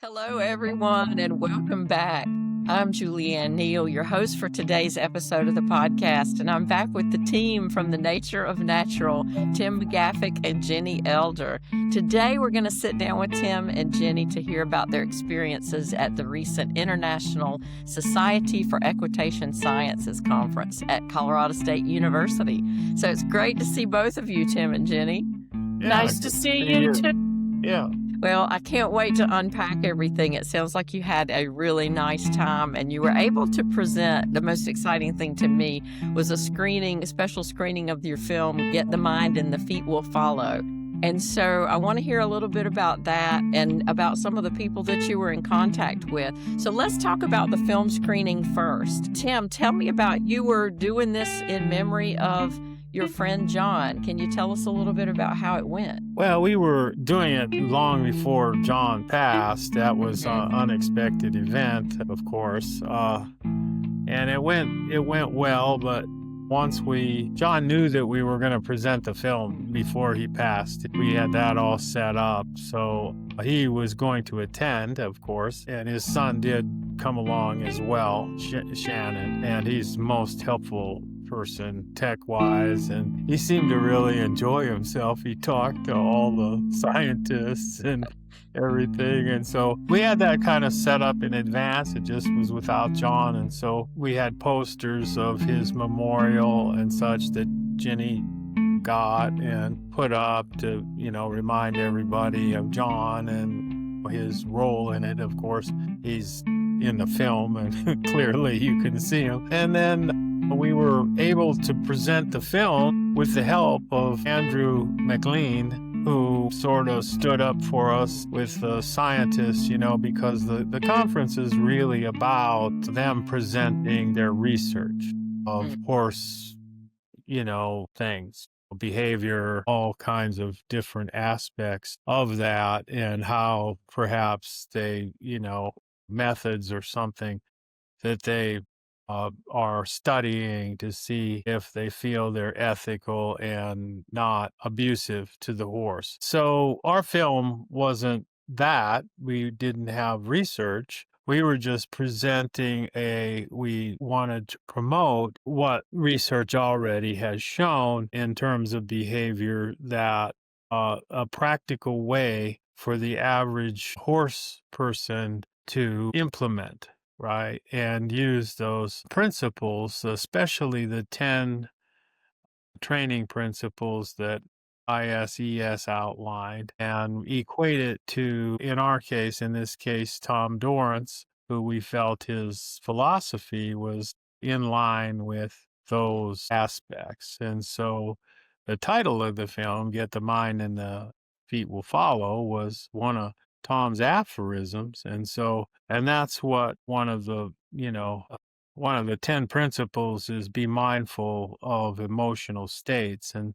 Hello, everyone, and welcome back. I'm Julianne Neal, your host for today's episode of the podcast, and I'm back with the team from The Nature of Natural, Tim McGaffick and Ginny Elder. Today, we're going to sit down with Tim and Ginny to hear about their experiences at the recent International Society for Equitation Sciences Conference at Colorado State University. So it's great to see both of you, Tim and Ginny. Yeah, Nice to see you too. Yeah. Well, I can't wait to unpack everything. It sounds like you had a really nice time and you were able to present. The most exciting thing to me was a special screening of your film, Get the Mind and the Feet Will Follow. And so I want to hear a little bit about that and about some of the people that you were in contact with. So let's talk about the film screening first. Tim, tell me about, you were doing this in memory of your friend John. Can you tell us a little bit about how it went? Well, we were doing it long before John passed. That was an unexpected event, of course. And it went well, but once John knew that we were going to present the film before he passed. We had that all set up. So he was going to attend, of course, and his son did come along as well, Shannon, and he's most helpful person tech-wise, and he seemed to really enjoy himself. He talked to all the scientists and everything, and so we had that kind of set up in advance. It just was without John, and so we had posters of his memorial and such that Ginny got and put up to, remind everybody of John and his role in it. Of course, he's in the film, and clearly you can see him. And then we were able to present the film with the help of Andrew McLean, who sort of stood up for us with the scientists, because the conference is really about them presenting their research of horse, things, behavior, all kinds of different aspects of that, and how perhaps they, methods or something that they are studying to see if they feel they're ethical and not abusive to the horse. So our film wasn't that. We didn't have research. We were just presenting we wanted to promote what research already has shown in terms of behavior, that a practical way for the average horse person to implement, right, and use those principles, especially the 10 training principles that ISES outlined, and equate it to, in this case, Tom Dorrance, who we felt his philosophy was in line with those aspects. And so the title of the film, Get the Mind and the Feet Will Follow, was one of Tom's aphorisms. And that's what one of the 10 principles is: be mindful of emotional states. And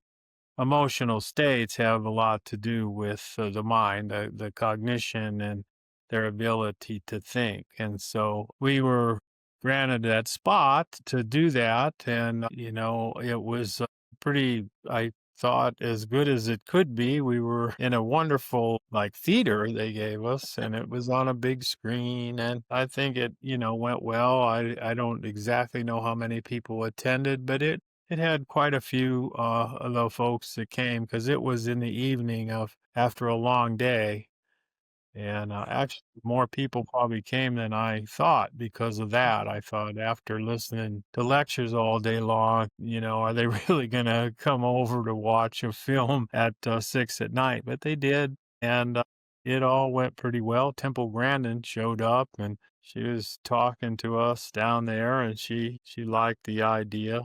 emotional states have a lot to do with the mind, the cognition, and their ability to think. And so we were granted that spot to do that. And, it was pretty, I thought, as good as it could be. We were in a wonderful theater they gave us, and it was on a big screen, and I think it went well. I don't exactly know how many people attended, but it had quite a few of the folks that came, because it was in the evening after a long day. And actually, more people probably came than I thought because of that. I thought, after listening to lectures all day long, are they really going to come over to watch a film at 6 at night? But they did, and it all went pretty well. Temple Grandin showed up, and she was talking to us down there, and she liked the idea.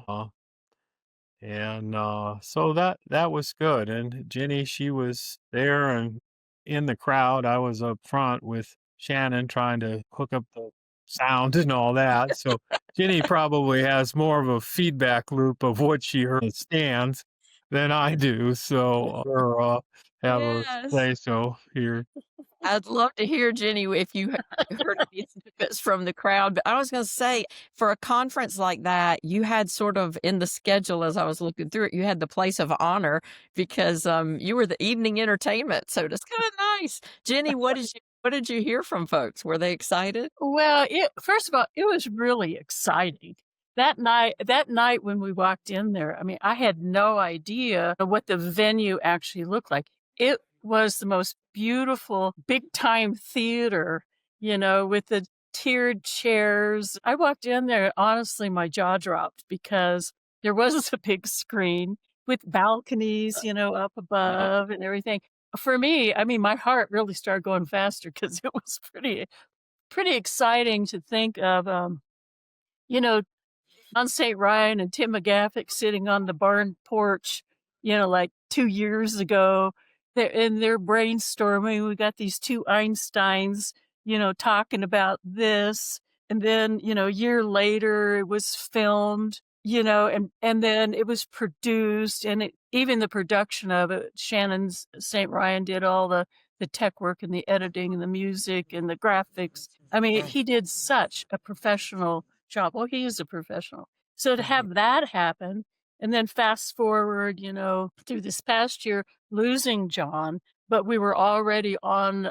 And so that was good. And Ginny, she was there and in the crowd. I was up front with Shannon trying to hook up the sound and all that. So Ginny probably has more of a feedback loop of what she heard at stands than I do. So have a say so here. I'd love to hear, Ginny, if you heard any snippets from the crowd. But I was going to say, for a conference like that, you had sort of in the schedule, as I was looking through it, you had the place of honor because you were the evening entertainment. So it's kind of nice. Ginny, what did you What did you hear from folks? Were they excited? Well, first of all, it was really exciting. That night when we walked in there, I mean, I had no idea what the venue actually looked like. It was the most beautiful big time theater, with the tiered chairs. I walked in there, honestly, my jaw dropped because there was a big screen with balconies, up above and everything. For me, I mean, my heart really started going faster because it was pretty exciting to think of, you know, John St. Ryan and Tim McGaffick sitting on the barn porch, like 2 years ago. They're brainstorming. We got these two Einsteins, talking about this. And then, a year later, it was filmed, and then it was produced. And even the production of it, Shannon St. Ryan did all the tech work and the editing and the music and the graphics. I mean, he did such a professional job. Well, he is a professional. So to have that happen, and then fast forward, through this past year, losing John, but we were already on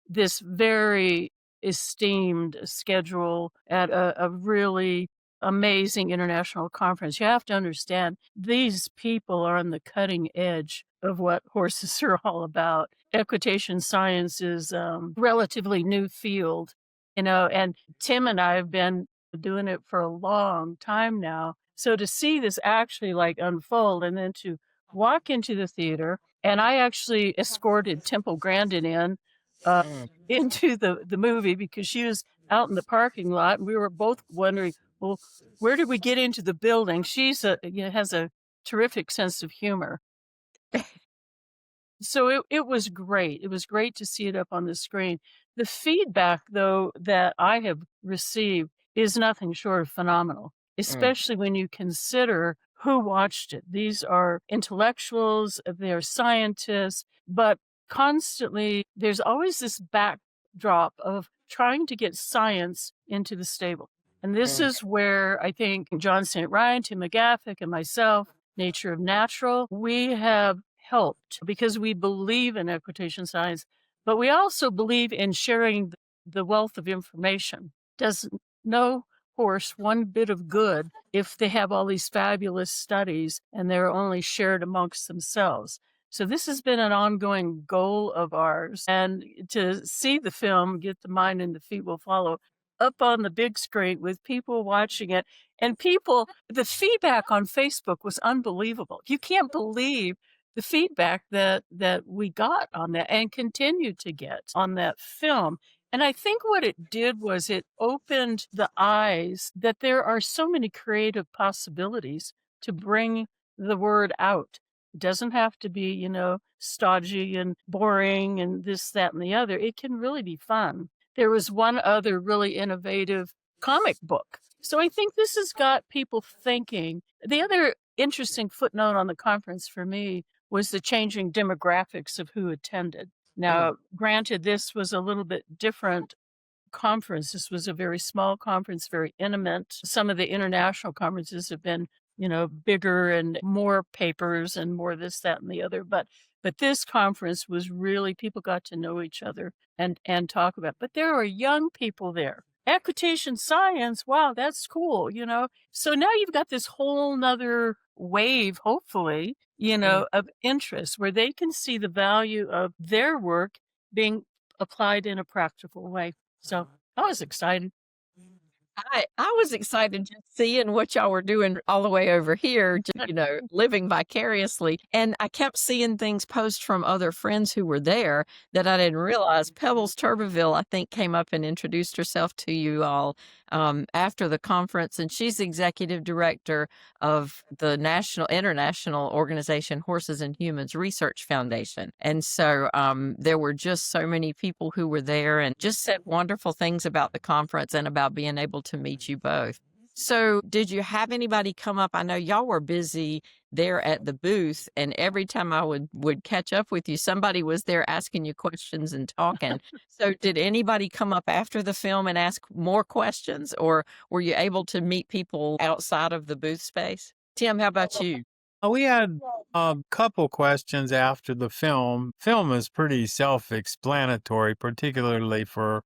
this very esteemed schedule at a really amazing international conference. You have to understand, these people are on the cutting edge of what horses are all about. Equitation science is relatively new field, and Tim and I have been doing it for a long time now. So to see this actually like unfold and then to walk into the theater, and I actually escorted Temple Grandin into the movie because she was out in the parking lot, and we were both wondering, well, where did we get into the building? She's has a terrific sense of humor. So it was great. It was great to see it up on the screen. The feedback, though, that I have received is nothing short of phenomenal, especially when you consider who watched it. These are intellectuals, they're scientists, but constantly there's always this backdrop of trying to get science into the stable. And this is where I think John St. Ryan, Tim McGaffick, and myself, Nature of Natural, we have helped because we believe in equitation science, but we also believe in sharing the wealth of information. Does no horse one bit of good if they have all these fabulous studies and they're only shared amongst themselves. So this has been an ongoing goal of ours. And to see the film, Get the Mind and the Feet Will Follow, up on the big screen with people watching it, and the feedback on Facebook was unbelievable. You can't believe the feedback that we got on that and continue to get on that film. And I think what it did was it opened the eyes that there are so many creative possibilities to bring the word out. It doesn't have to be, stodgy and boring and this, that, and the other. It can really be fun. There was one other really innovative comic book. So I think this has got people thinking. The other interesting footnote on the conference for me was the changing demographics of who attended. Now, granted, this was a little bit different conference. This was a very small conference, very intimate. Some of the international conferences have been, bigger and more papers and more this, that, and the other. But this conference was really, people got to know each other and talk about. But there are young people there. Equitation science, wow, that's cool, So now you've got this whole nother wave, hopefully, of interest where they can see the value of their work being applied in a practical way. So I was excited. I was excited just seeing what y'all were doing all the way over here, just, living vicariously. And I kept seeing things post from other friends who were there that I didn't realize. Pebbles Turbeville, I think, came up and introduced herself to you all after the conference. And she's executive director of the international organization, Horses and Humans Research Foundation. And so there were just so many people who were there and just said wonderful things about the conference and about being able to meet you both. So did you have anybody come up? I know y'all were busy there at the booth, and every time I would catch up with you, somebody was there asking you questions and talking. So did anybody come up after the film and ask more questions, or were you able to meet people outside of the booth space? Tim, how about you? We had A couple questions after the film. Film is pretty self-explanatory, particularly for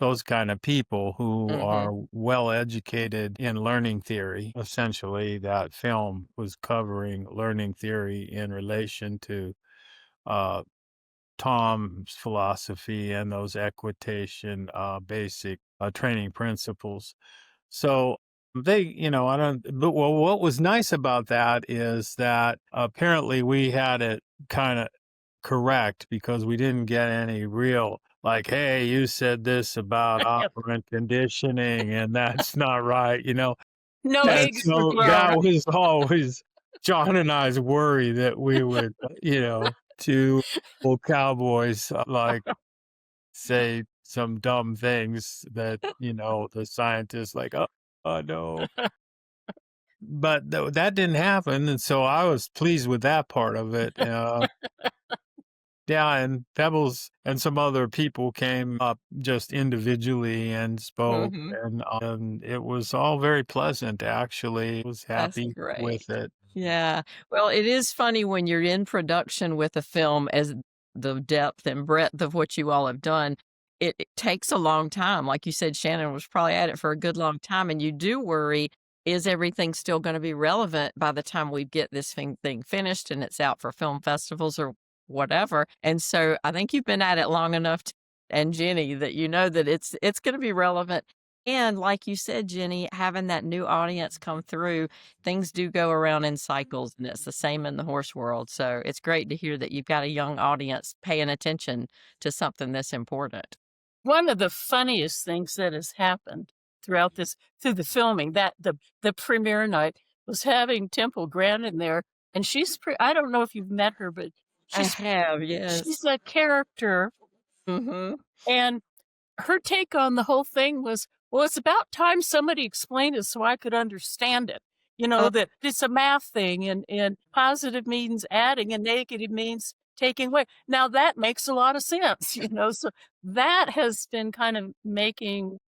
those kind of people who Hmm. are well educated in learning theory. Essentially, that film was covering learning theory in relation to uh, Tom's philosophy and those equitation basic training principles. So I don't, but well, what was nice about that is that apparently we had it kind of correct because we didn't get any real, like, hey, you said this about operant conditioning and that's not right. No And eggs were so thrown. that was always John and I's worry that we would, two old cowboys like say some dumb things that, the scientists like, oh no. But that didn't happen. And so I was pleased with that part of it. Yeah, and Pebbles and some other people came up just individually and spoke, Hmm. and it was all very pleasant, actually. I was That's happy great. with it. Yeah. Well, it is funny when you're in production with a film as the depth and breadth of what you all have done. It takes a long time. Like you said, Shannon was probably at it for a good long time. And you do worry, is everything still going to be relevant by the time we get this thing finished and it's out for film festivals or whatever? And so I think you've been at it long enough and Jenny, that you know that it's going to be relevant. And like you said, Jenny, having that new audience come through, things do go around in cycles, and it's the same in the horse world. So it's great to hear that you've got a young audience paying attention to something this important. One of the funniest things that has happened through the filming, that the premiere night, was having Temple Grandin there, and I don't know if you've met her, but I she's have, yes. she's a character, Mhm. and her take on the whole thing was, well, it's about time somebody explained it so I could understand it. Oh, That it's a math thing, and positive means adding and negative means taking away. Now that makes a lot of sense, so that has been kind of making,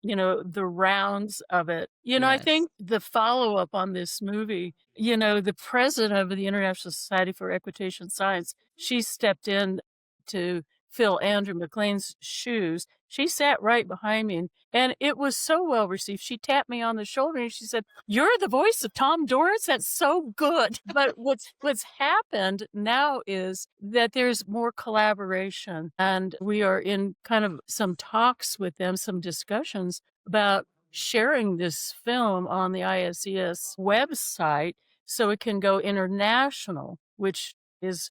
the rounds of it. I yes. think the follow up on this movie, the president of the International Society for Equitation Science, she stepped in to fill Andrew McLean's shoes. She sat right behind me, and it was so well received. She tapped me on the shoulder and she said, "You're the voice of Tom Dorrance. That's so good." But what's happened now is that there's more collaboration, and we are in kind of some talks with them, some discussions about sharing this film on the ISES website so it can go international, which is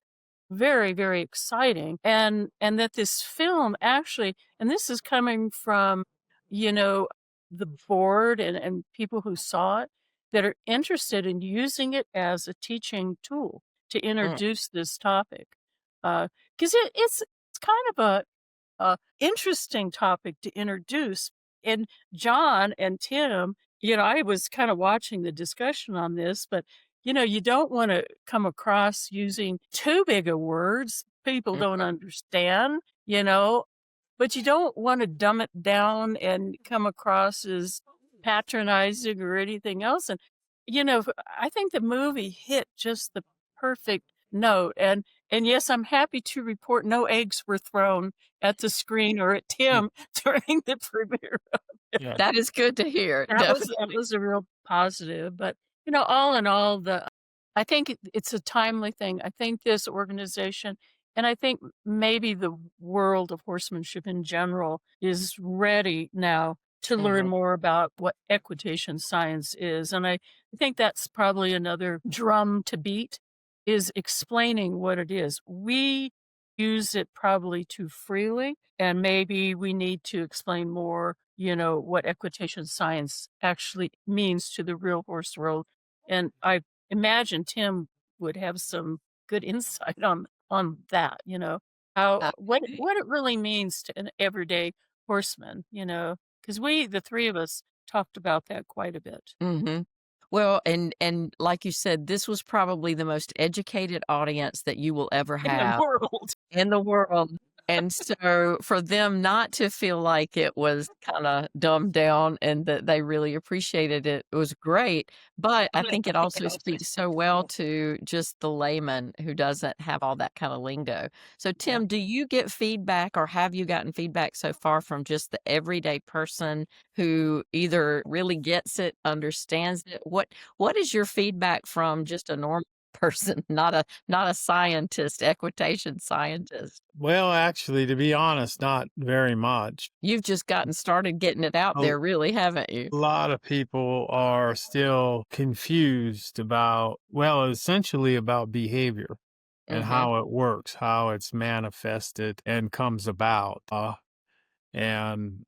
very, very exciting. And that this film actually, and this is coming from, you know, the board and people who saw it, that are interested in using it as a teaching tool to Mm, introduce this topic. Because it's kind of a interesting topic to introduce. And John and Tim, I was kind of watching the discussion on this, but you don't want to come across using too big of words people mm, don't understand, but you don't want to dumb it down and come across as patronizing or anything else. And, I think the movie hit just the perfect note. And yes, I'm happy to report no eggs were thrown at the screen or at Mm, Tim during the premiere. yeah. that is good to hear, That was a real positive. But all in all, I think it's a timely thing. I think this organization, and I think maybe the world of horsemanship in general, is ready now to learn Mhm. more about what equitation science is. And I think that's probably another drum to beat, is explaining what it is. We use it probably too freely, and maybe we need to explain more, what equitation science actually means to the real horse world. And I imagine Tim would have some good insight on that, how Okay. what it really means to an everyday horseman, because the three of us, talked about that quite a bit. Mhm. Well, and like you said, this was probably the most educated audience that you will ever In the have world. in the world. And so for them not to feel like it was kinda dumbed down and that they really appreciated it, it was great, but I think it also speaks so well to just the layman who doesn't have all that kinda lingo. So, Yeah. Tim, do you get feedback or have you gotten feedback so far from just the everyday person who either really gets it, understands it? What is your feedback from just a normal person, not a scientist, equitation scientist? Well, actually, to be honest, not very much. You've just gotten started getting it out A there really, haven't you? lot of people are still confused about, well, essentially about behavior and Mhm, how it works, how it's manifested and comes about. And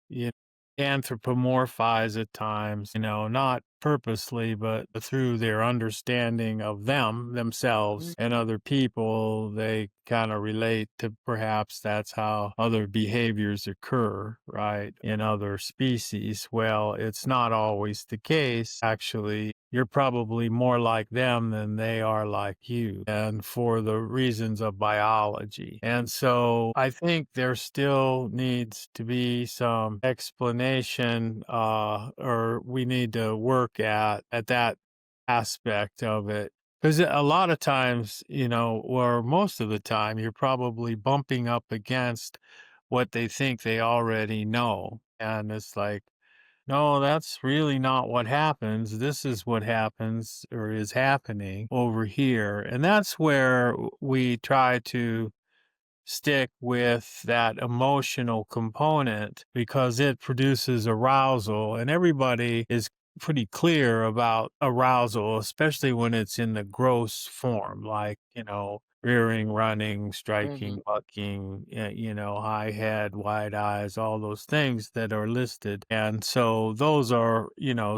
you anthropomorphize at times, not purposely, but through their understanding of themselves, and other people. They kind of relate to perhaps that's how other behaviors occur, right, in other species. Well, it's not always the case. Actually, you're probably more like them than they are like you, and for the reasons of biology. And so I think there still needs to be some explanation, or we need to work at that aspect of it. Because a lot of times, or most of the time, you're probably bumping up against what they think they already know. And it's like, no, that's really not what happens. This is what happens or is happening over here. And that's where we try to stick with that emotional component because it produces arousal, and everybody is pretty clear about arousal, especially when it's in the gross form, like, rearing, running, striking, mhm, bucking, high head, wide eyes, all those things that are listed. And so those are,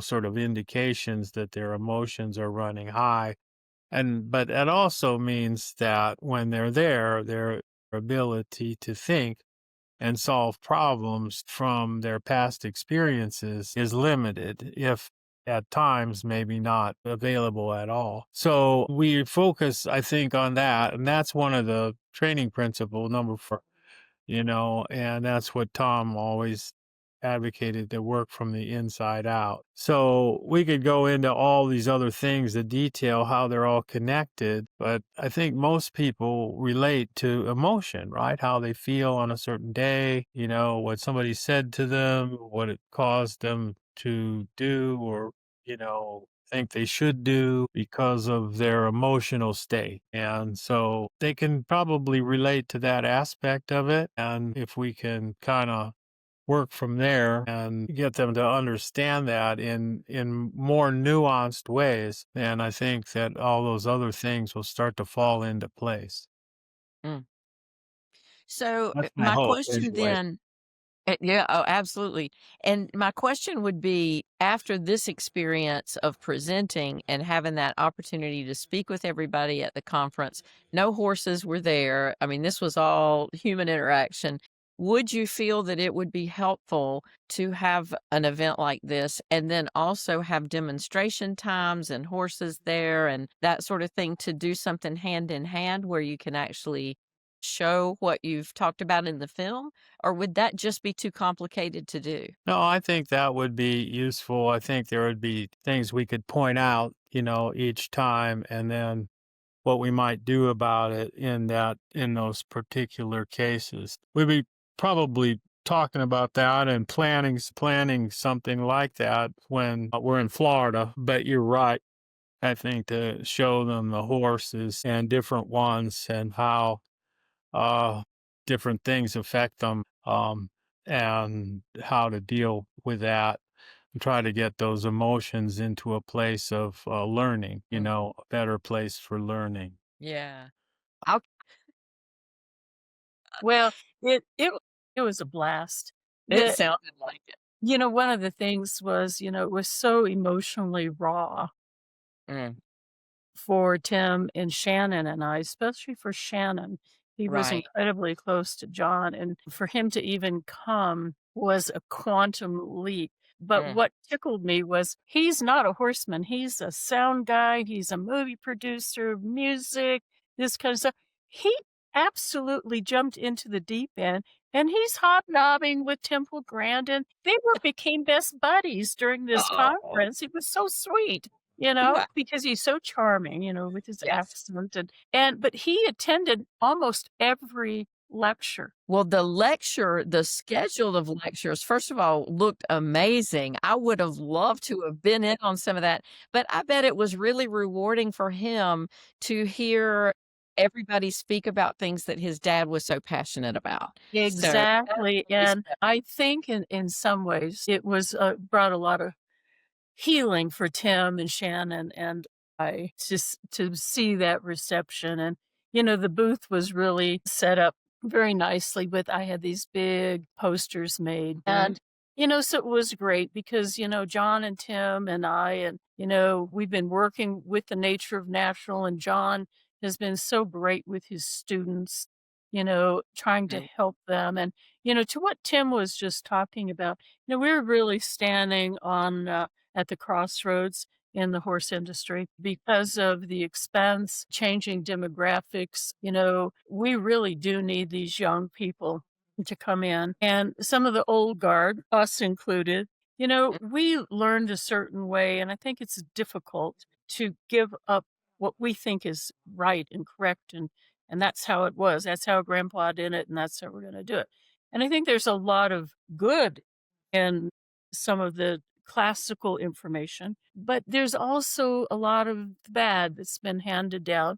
sort of indications that their emotions are running high. But it also means that when they're there, their ability to think and solve problems from their past experiences is limited, if at times maybe not available at all. So we focus, I think, on that. And that's one of the training principle number 4, and that's what Tom always advocated, to work from the inside out. So we could go into all these other things that detail how they're all connected, but I think most people relate to emotion, right? How they feel on a certain day, what somebody said to them, what it caused them to do or, think they should do because of their emotional state. And so they can probably relate to that aspect of it. And if we can kind of work from there and get them to understand that in more nuanced ways, then I think that all those other things will start to fall into place. mm. So, That's my my hope question anyway. then yeah, oh, absolutely. And my question would be, after this experience of presenting and having that opportunity to speak with everybody at the conference, no horses were there. I mean, this was all human interaction. Would you feel that it would be helpful to have an event like this and then also have demonstration times and horses there and that sort of thing to do something hand in hand where you can actually show what you've talked about in the film? Or would that just be too complicated to do? No, I think that would be useful. I think there would be things we could point out, each time, and then what we might do about it in those particular cases. We'd be probably talking about that and planning something like that when we're in Florida. But you're right. I think to show them the horses and different ones and how uh, different things affect them, and how to deal with that and try to get those emotions into a place of learning, Mm, a better place for learning. yeah. I'll Well, it was a blast. It The sounded like it. One of the things was, it was so emotionally raw Mm, for Tim and Shannon and I, especially for Shannon. He was right. incredibly close to John, and for him to even come was a quantum leap. But Mm, what tickled me was he's not a horseman. He's a sound guy. He's a movie producer, music, this kind of stuff. He absolutely jumped into the deep end, and he's hobnobbing with Temple Grandin. They became best buddies during this Oh, conference. It was so sweet, wow. because he's so charming, with his Yes. accent and but he attended almost every lecture. Well, the schedule of lectures, first of all, looked amazing. I would have loved to have been in on some of that, but I bet it was really rewarding for him to hear everybody speak about things that his dad was so passionate about. So that Exactly, really and I think in some ways it was, brought a lot of healing for Tim and Shannon and I just to see that reception and, the booth was really set up very nicely with I had these big posters made Mhm. and, so it was great because, John and Tim and I and, we've been working with the nature of natural and John has been so great with his students, trying to Mm. help them and, to what Tim was just talking about, we're really standing on, at the crossroads in the horse industry because of the expense, changing demographics. We really do need these young people to come in. And some of the old guard, us included, we learned a certain way. And I think it's difficult to give up what we think is right and correct. And that's how it was. That's how grandpa did it. And that's how we're going to do it. And I think there's a lot of good in some of the classical information, but there's also a lot of bad that's been handed down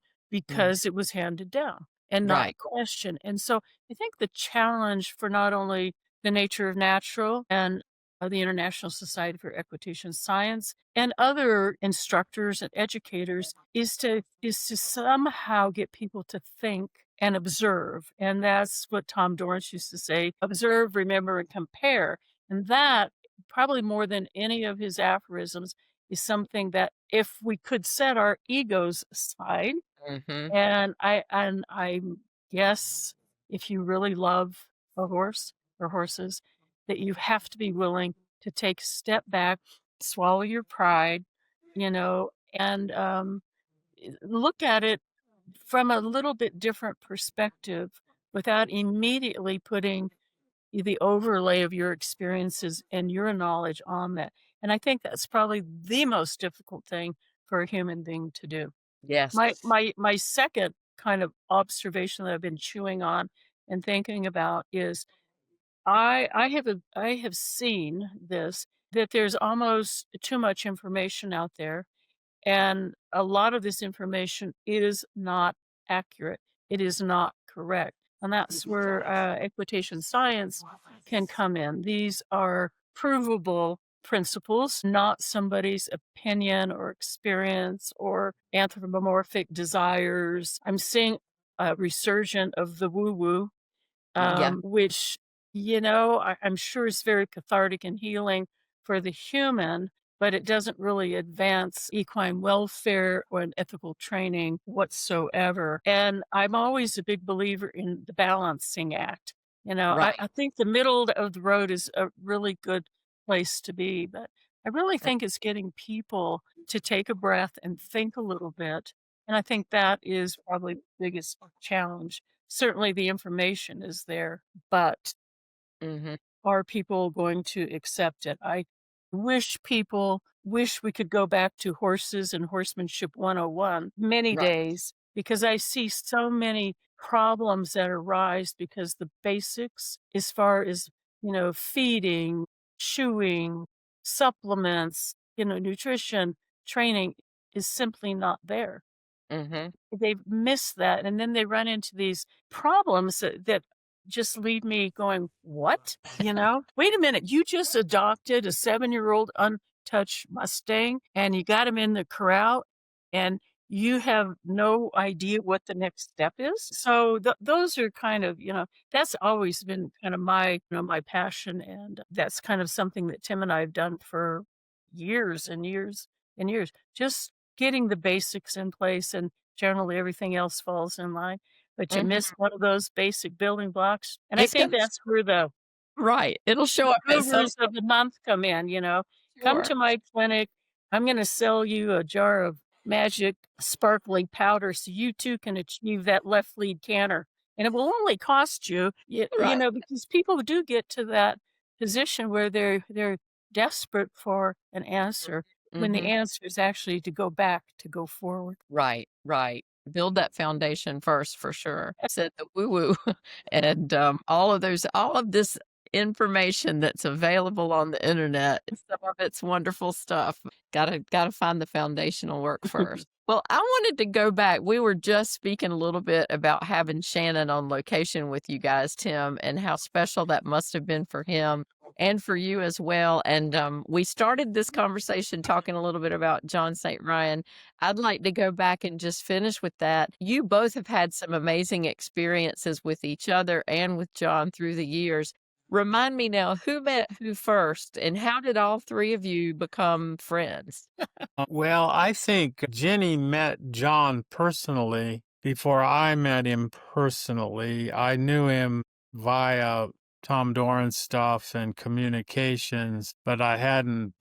Mm. because it was handed down and not Right. questioned. And so I think the challenge for not only the nature of natural and the International Society for Equitation Science and other instructors and educators is to somehow get people to think and observe. And that's what Tom Dorrance used to say, observe, remember, and compare. And that probably more than any of his aphorisms, is something that if we could set our egos aside, Mhm. and I guess if you really love a horse or horses, that you have to be willing to take a step back, swallow your pride, and look at it from a little bit different perspective without immediately putting the overlay of your experiences and your knowledge on that. And I think that's probably the most difficult thing for a human being to do. Yes. My second kind of observation that I've been chewing on and thinking about is I have seen this that there's almost too much information out there and a lot of this information is not accurate. It is not correct. And that's where equitation science can come in. These are provable principles, not somebody's opinion or experience or anthropomorphic desires. I'm seeing a resurgent of the woo woo Yeah. which, I'm sure is very cathartic and healing for the human, but it doesn't really advance equine welfare or an ethical training whatsoever. And I'm always a big believer in the balancing act. I Right. think the middle of the road is a really good place to be, but I really Mm. think it's getting people to take a breath and think a little bit. And I think that is probably the biggest challenge. Certainly the information is there, but Mhm. are people going to accept it? I wish we could go back to horses and horsemanship 101 many Right. days because I see so many problems that arise because the basics as far as, feeding, shoeing, supplements, nutrition, training is simply not there. Mhm. They've missed that, and then they run into these problems that just leave me going, "What?" "Wait a minute, you just adopted a seven-year-old untouched Mustang, and you got him in the corral, and you have no idea what the next step is?" So, those are kind of, that's always been kind of my passion, and that's kind of something that Tim and I have done for years and years and years. Just getting the basics in place and generally everything else falls in line, but you miss Mhm. one of those basic building blocks, and I It's think gonna that's where the right. It'll show the up at some gurus of the month come in, "Come sure. to my clinic, I'm gonna sell you a jar of magic sparkly powder so you too can achieve that left lead canter." and it will only cost you, Right. because people do get to that position where they're desperate for an answer when the Mhm. answer is actually to go back, to go forward. Right, right. Build that foundation first for sure. Said the woo woo and all of this information that's available on the internet, some of it's wonderful stuff. Gotta find the foundational work first. Well, I wanted to go back. We were just speaking a little bit about having Shannon on location with you guys, Tim, and how special that must have been for him and for you as well. And we started this conversation talking a little bit about John St. Ryan. I'd like to go back and just finish with that. You both have had some amazing experiences with each other and with John through the years. Remind me now, who met who first, and how did all three of you become friends? Well, I think Ginny met John personally before I met him personally. I knew him via Tom Doran's stuff and communications, but I hadn't,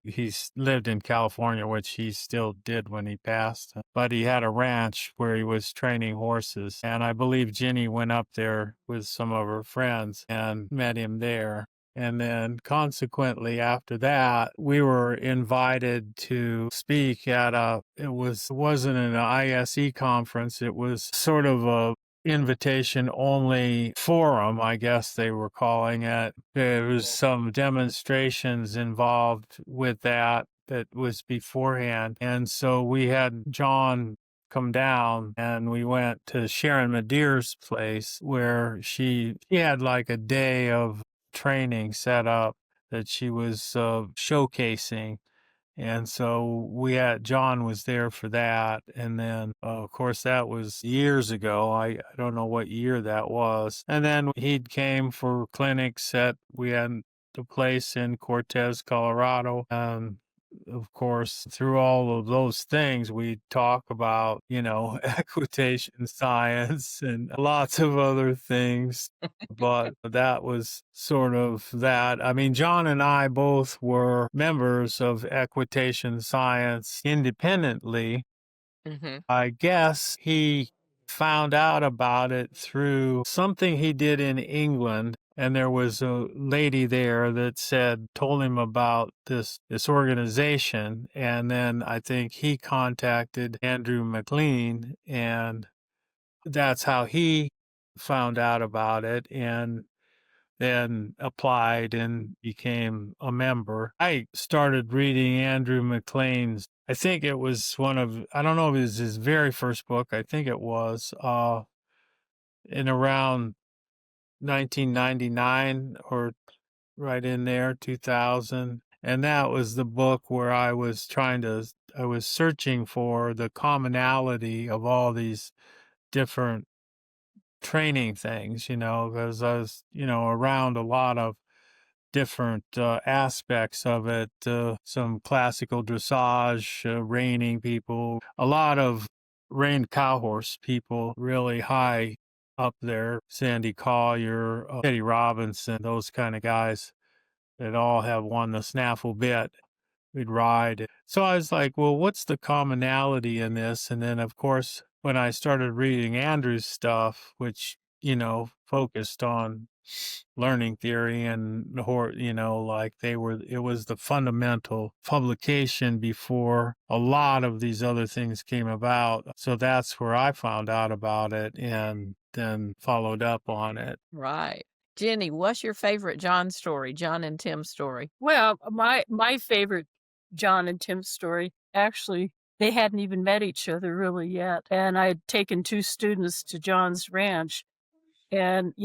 he's lived in California, which he still did when he passed. But he had a ranch where he was training horses. And I believe Ginny went up there with some of her friends and met him there. And then consequently after that, we were invited to speak at it wasn't an ISE conference. It was sort of a invitation only forum, I guess they were calling it. There was some demonstrations involved with that was beforehand. And so we had John come down and we went to Sharon Madeir's place where she had like a day of training set up that she was showcasing. And so John was there for that. And then, of course, that was years ago. I don't know what year that was. And then he came for clinics we had the place in Cortez, Colorado. Of course, through all of those things, we talk about, equitation science and lots of other things. But that was sort of that. I mean, John and I both were members of Equitation Science independently. Hmm. I guess he found out about it through something he did in England. And there was a lady there that told him about this organization. And then I think he contacted Andrew McLean, and that's how he found out about it. And then applied and became a member. I started reading Andrew McLean's, I think it was I don't know if it was his very first book. I think it was, in around 1999 or right in there, 2000. And that was the book where I was searching for the commonality of all these different training things, because I was, around a lot of different aspects of it. Some classical dressage, reining people, a lot of reined cow horse people, really high up there. Sandy Collier, Teddy Robinson, those kind of guys that all have won the snaffle bit. We'd ride. So I was like, well, what's the commonality in this? And then, of course, when I started reading Andrew's stuff, which, focused on learning theory and like it was the fundamental publication before a lot of these other things came about. So that's where I found out about it and then followed up on it. Right. Jenny, what's your favorite John story, John and Tim story? Well, my favorite John and Tim story, actually, they hadn't even met each other really yet. And I had taken 2 students to John's ranch. And,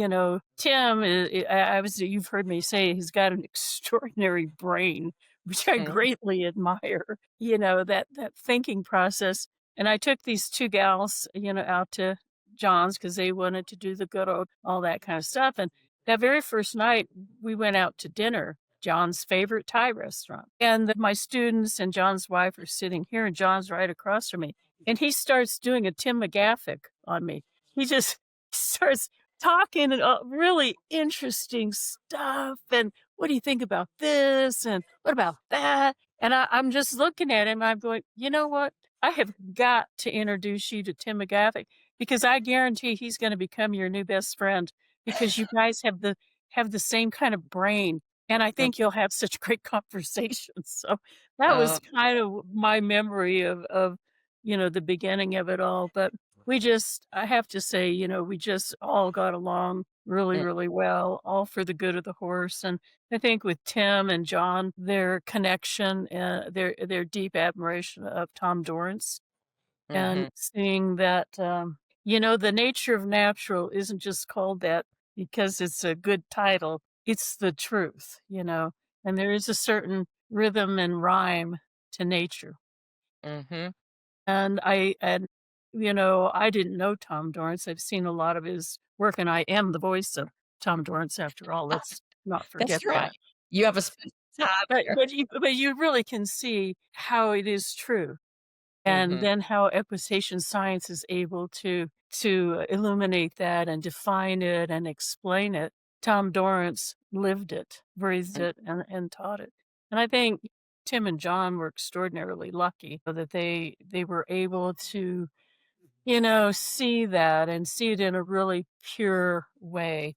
Tim you've heard me say he's got an extraordinary brain, which I Mm. greatly admire, that thinking process. And I took these 2 gals, out to John's because they wanted to do the good old, all that kind of stuff. And that very first night, we went out to dinner, John's favorite Thai restaurant. And my students and John's wife are sitting here, and John's right across from me. And he starts doing a Tim McGaffick on me. He just starts talking and really interesting stuff. And what do you think about this? And what about that? And I'm just looking at him. I'm going, you know what? I have got to introduce you to Tim McGaffick. because I guarantee he's gonna become your new best friend because you guys have the same kind of brain, and I think you'll have such great conversations. So that Uh, was kind of my memory of, the beginning of it all, but I have to say, we just all got along really, mm, really well, all for the good of the horse, and I think with Tim and John, their connection, their deep admiration of Tom Dorrance and mhm, seeing that, the nature of natural isn't just called that because it's a good title. It's the truth. And there is a certain rhythm and rhyme to nature. mhm. And I didn't know Tom Dorrance. I've seen a lot of his work, and I am the voice of Tom Dorrance after all. Let's not forget That's that. right. You have a special time But there. but you really can see how it is true. And Mhm, then how equitation science is able to illuminate that and define it and explain it. Tom Dorrance lived it, breathed mm, it, and taught it. And I think Tim and John were extraordinarily lucky that they were able to, see that and see it in a really pure way.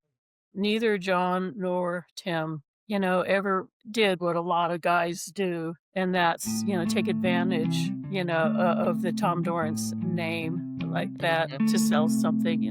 Neither John nor Tim, ever did what a lot of guys do, and that's, take advantage, of the Tom Dorrance name like that mhm. to sell something.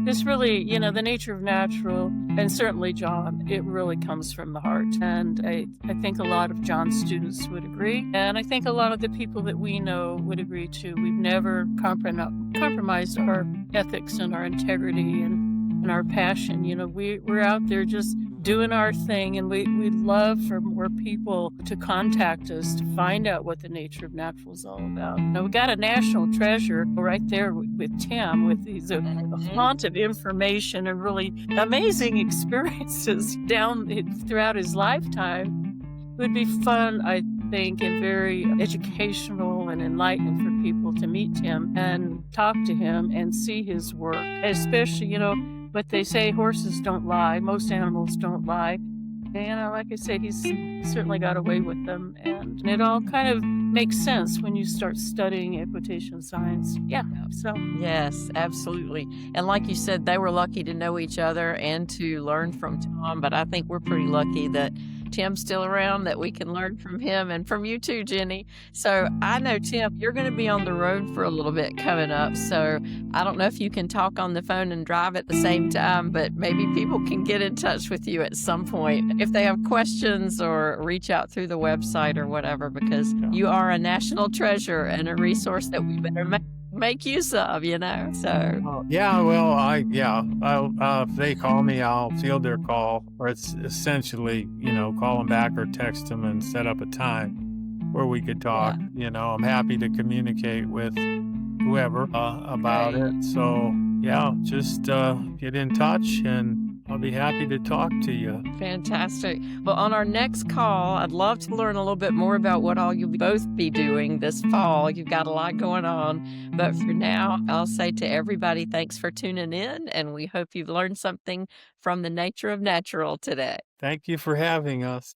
This really, the nature of natural, and certainly John, it really comes from the heart. And I think a lot of John's students would agree. And I think a lot of the people that we know would agree too. We've never compromised our ethics and our integrity and our passion. We're out there just doing our thing, and we'd love for more people to contact us to find out what the nature of natural is all about. Now, we got a national treasure right there with Tim, with these a Mhm. font of information and really amazing experiences throughout his lifetime. It would be fun, I think, and very educational and enlightening for people to meet him and talk to him and see his work. Especially, but they say horses don't lie. Most animals don't lie. And like I said, he's certainly got away with them. And it all kind of makes sense when you start studying equitation science. Yeah. So, Yes, absolutely. And like you said, they were lucky to know each other and to learn from Tom, but I think we're pretty lucky that Tim's still around, that we can learn from him and from you too, Jenny. So I know, Tim, you're going to be on the road for a little bit coming up. So I don't know if you can talk on the phone and drive at the same time, but maybe people can get in touch with you at some point if they have questions or reach out through the website or whatever, because you are a national treasure and a resource that we better make use of. So Yeah, well, if they call me, I'll field their call, or it's essentially, call them back or text them and set up a time where we could talk. yeah, I'm happy to communicate with whoever about great. it. So, yeah, just get in touch and I'll be happy to talk to you. Fantastic. Well, on our next call, I'd love to learn a little bit more about what all you'll both be doing this fall. You've got a lot going on. But for now, I'll say to everybody, thanks for tuning in, and we hope you've learned something from the nature of natural today. Thank you for having us.